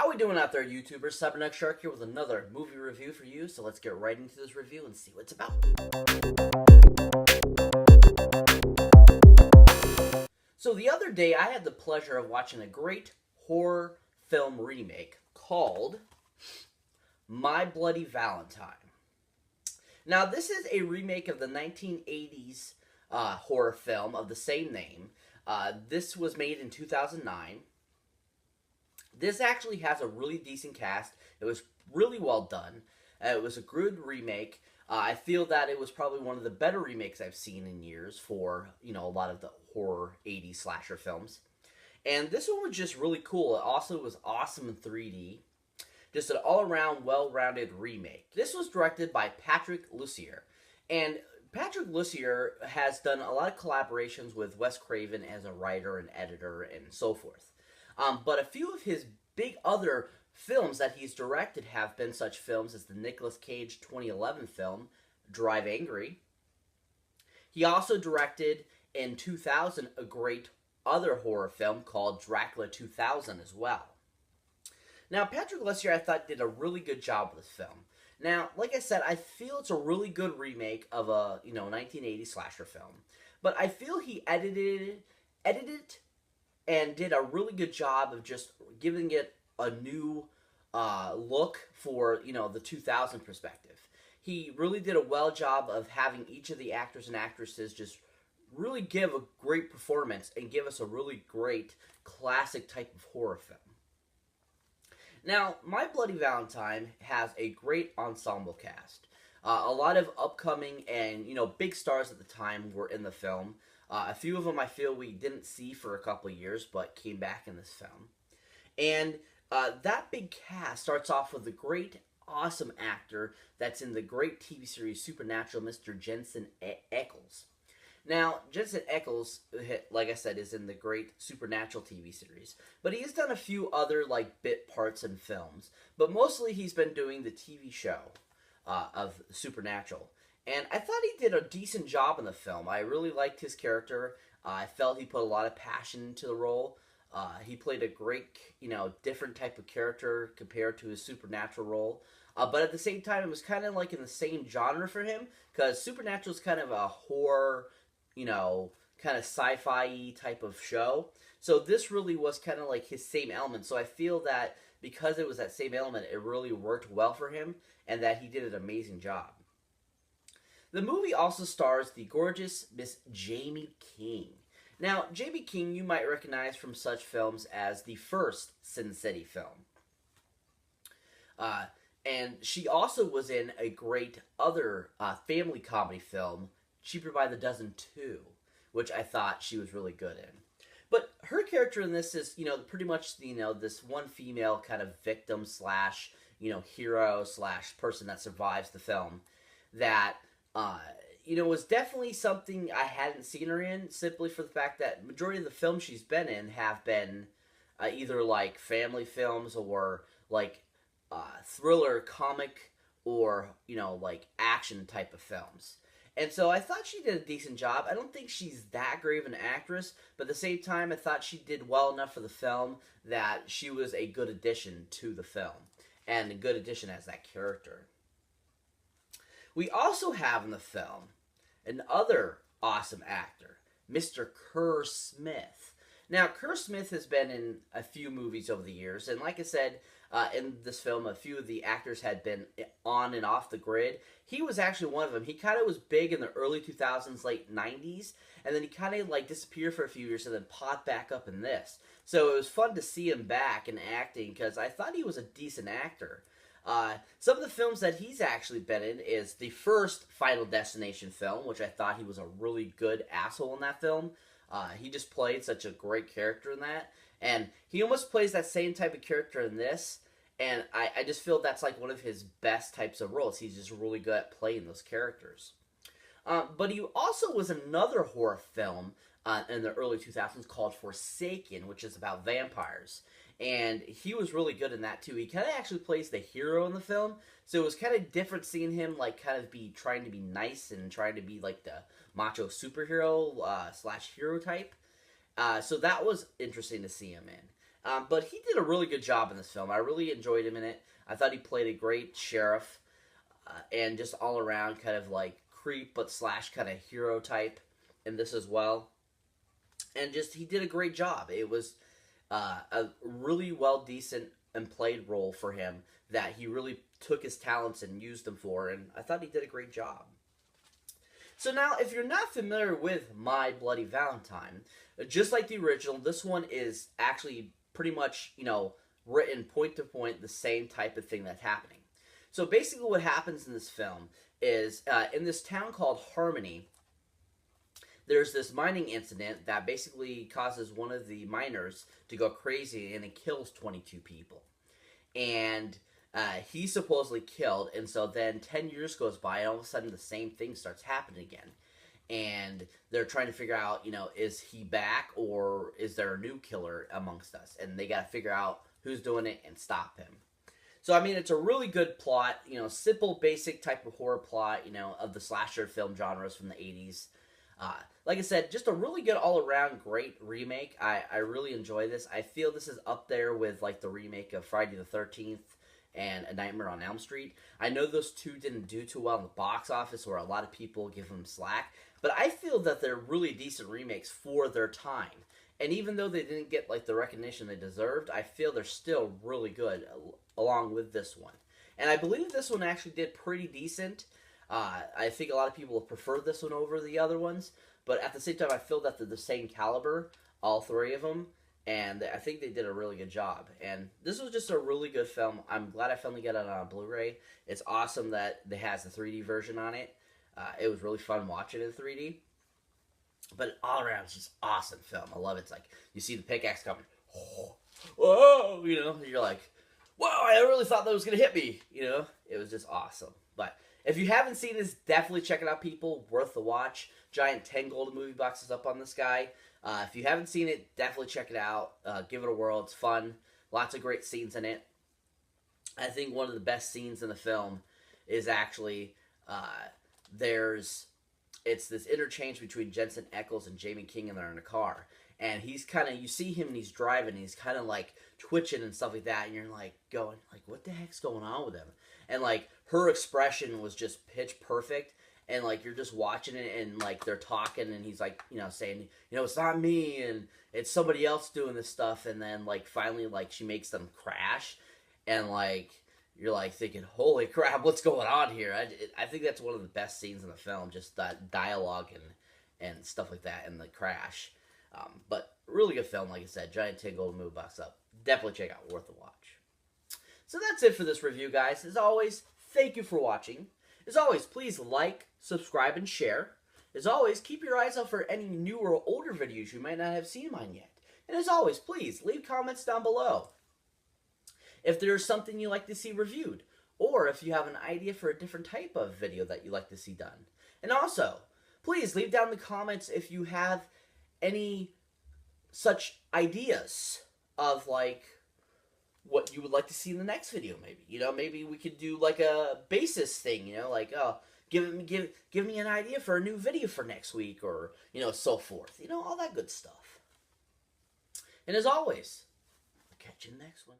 How we doing out there, YouTubers? Cybernex Shark here with another movie review for you. So let's get right into this review and see what it's about. So the other day, I had the pleasure of watching a great horror film remake called My Bloody Valentine. Now, this is a remake of the 1980s horror film of the same name. This was made in 2009. This actually has a really decent cast. It was really well done. It was a good remake. I feel that it was probably one of the better remakes I've seen in years for, a lot of the horror 80s slasher films. And this one was just really cool. It also was awesome in 3D. Just an all-around, well-rounded remake. This was directed by Patrick Lussier. And Patrick Lussier has done a lot of collaborations with Wes Craven as a writer and editor and so forth. But a few of his big other films that he's directed have been such films as the Nicolas Cage 2011 film, Drive Angry. He also directed in 2000 a great other horror film called Dracula 2000 as well. Now, Patrick Lussier, I thought, did a really good job with this film. Now, like I said, I feel it's a really good remake of a 1980s slasher film. But I feel he edited and did a really good job of just giving it a new look for, the 2000 perspective. He really did a well job of having each of the actors and actresses just really give a great performance and give us a really great classic type of horror film. Now, My Bloody Valentine has a great ensemble cast. A lot of upcoming and, big stars at the time were in the film. A few of them I feel we didn't see for a couple of years, but came back in this film. And that big cast starts off with a great, awesome actor that's in the great TV series Supernatural, Mr. Jensen Ackles. Now, Jensen Ackles, like I said, is in the great Supernatural TV series. But he has done a few other, bit parts in films. But mostly he's been doing the TV show of Supernatural. And I thought he did a decent job in the film. I really liked his character. I felt he put a lot of passion into the role. He played a great, different type of character compared to his Supernatural role. But at the same time, it was kind of in the same genre for him. Because Supernatural is kind of a horror, kind of sci-fi type of show. So this really was kind of his same element. So I feel that because it was that same element, it really worked well for him. And that he did an amazing job. The movie also stars the gorgeous Miss Jaime King. Now, Jaime King you might recognize from such films as the first Sin City film. And she also was in a great other family comedy film, Cheaper by the Dozen 2, which I thought she was really good in. But her character in this is, pretty much, this one female kind of victim slash, hero slash person that survives the film that... was definitely something I hadn't seen her in, simply for the fact that majority of the films she's been in have been either family films or thriller, comic, or action type of films. And so I thought she did a decent job. I don't think she's that great of an actress, but at the same time I thought she did well enough for the film that she was a good addition to the film and a good addition as that character. We also have in the film another awesome actor, Mr. Kerr Smith. Now, Kerr Smith has been in a few movies over the years, and like I said, in this film, a few of the actors had been on and off the grid. He was actually one of them. He kind of was big in the early 2000s, late 90s, and then he kind of disappeared for a few years and then popped back up in this. So it was fun to see him back in acting because I thought he was a decent actor. Some of the films that he's actually been in is the first Final Destination film, which I thought he was a really good asshole in that film. He just played such a great character in that. And he almost plays that same type of character in this. And I just feel that's one of his best types of roles. He's just really good at playing those characters. But he also was another horror film in the early 2000s called Forsaken, which is about vampires. And he was really good in that too. He kind of actually plays the hero in the film, so it was kind of different seeing him kind of be trying to be nice and trying to be the macho superhero slash hero type. So that was interesting to see him in. But he did a really good job in this film. I really enjoyed him in it. I thought he played a great sheriff, and just all around kind of like creep but slash kind of hero type in this as well. And just he did a great job. It was a really well decent and played role for him that he really took his talents and used them for, and I thought he did a great job. So now, if you're not familiar with My Bloody Valentine, just like the original, this one is actually pretty much, written point to point the same type of thing that's happening. So basically what happens in this film is, in this town called Harmony, there's this mining incident that basically causes one of the miners to go crazy and it kills 22 people. And he's supposedly killed, and so then 10 years goes by, and all of a sudden the same thing starts happening again. And they're trying to figure out, is he back, or is there a new killer amongst us? And they got to figure out who's doing it and stop him. So, I mean, it's a really good plot, simple, basic type of horror plot, of the slasher film genres from the 80s. Like I said, just a really good all-around great remake. I really enjoy this. I feel this is up there with, like, the remake of Friday the 13th and A Nightmare on Elm Street. I know those two didn't do too well in the box office, or a lot of people give them slack, but I feel that they're really decent remakes for their time. And even though they didn't get like the recognition they deserved, I feel they're still really good along with this one. And I believe this one actually did pretty decent. I think a lot of people have preferred this one over the other ones, but at the same time I feel that they're the same caliber, all three of them. And I think they did a really good job. And this was just a really good film. I'm glad I finally got it on Blu-ray. It's awesome that it has the 3D version on it. It was really fun watching it in 3D. But all around, it's just awesome film. I love it. It's like, you see the pickaxe coming. Oh, whoa, you're like, whoa, I really thought that was going to hit me. It was just awesome. But if you haven't seen this, definitely check it out, people. Worth the watch. Giant 10 golden movie boxes up on this guy. If you haven't seen it, definitely check it out. Give it a whirl. It's fun. Lots of great scenes in it. I think one of the best scenes in the film is actually it's this interchange between Jensen Ackles and Jamie King, and they're in a car. And he's kind of, you see him and he's driving, and he's kind of like twitching and stuff like that, and you're like going, like, what the heck's going on with him? And like, her expression was just pitch perfect. And, like, you're just watching it, and, like, they're talking, and he's, like, saying, it's not me, and it's somebody else doing this stuff. And then, like, finally, like, she makes them crash. And, like, you're, like, thinking, holy crap, what's going on here? I think that's one of the best scenes in the film, just that dialogue and stuff like that, and the crash. But really good film, like I said. Giant 10 golden movie box up. Definitely check out. Worth a watch. So that's it for this review, guys. As always, thank you for watching. As always, please like, subscribe, and share. As always, keep your eyes out for any new or older videos you might not have seen mine yet. And as always, please leave comments down below if there's something you'd like to see reviewed, or if you have an idea for a different type of video that you'd like to see done. And also, please leave down in the comments if you have any such ideas of, like, what you would like to see in the next video, maybe. Maybe we could do, like, a basis thing, like, oh, give me an idea for a new video for next week, or, so forth. All that good stuff. And as always, I'll catch you in the next one.